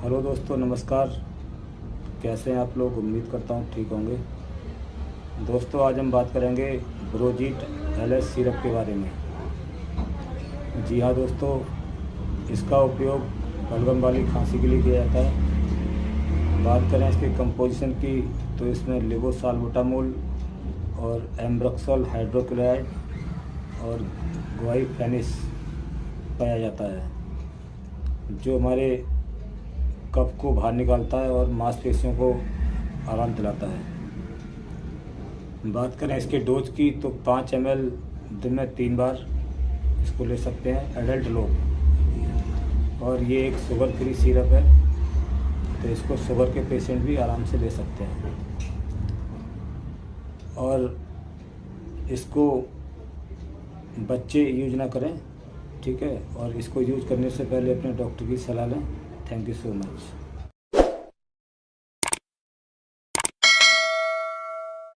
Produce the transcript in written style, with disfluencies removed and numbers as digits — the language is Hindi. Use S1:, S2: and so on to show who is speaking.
S1: हेलो दोस्तों, नमस्कार। कैसे हैं आप लोग? उम्मीद करता हूँ ठीक होंगे। दोस्तों, आज हम बात करेंगे ब्रोजीट एलएस सिरप के बारे में। जी हाँ दोस्तों, इसका उपयोग बलगम वाली खांसी के लिए किया जाता है। बात करें इसके कंपोजिशन की तो इसमें लेवोसाल्बुटामोल और एम्ब्रोक्सोल हाइड्रोक्लोराइड और गुआइफेनिस पाया जाता है, जो हमारे कफ को बाहर निकालता है और मांसपेशियों को आराम दिलाता है। बात करें इसके डोज की तो 5 ml दिन में 3 बार इसको ले सकते हैं एडल्ट लोग। और ये एक शुगर फ्री सिरप है, तो इसको शुगर के पेशेंट भी आराम से ले सकते हैं। और इसको बच्चे यूज ना करें, ठीक है। और इसको यूज करने से पहले अपने डॉक्टर की सलाह लें। Thank you so much.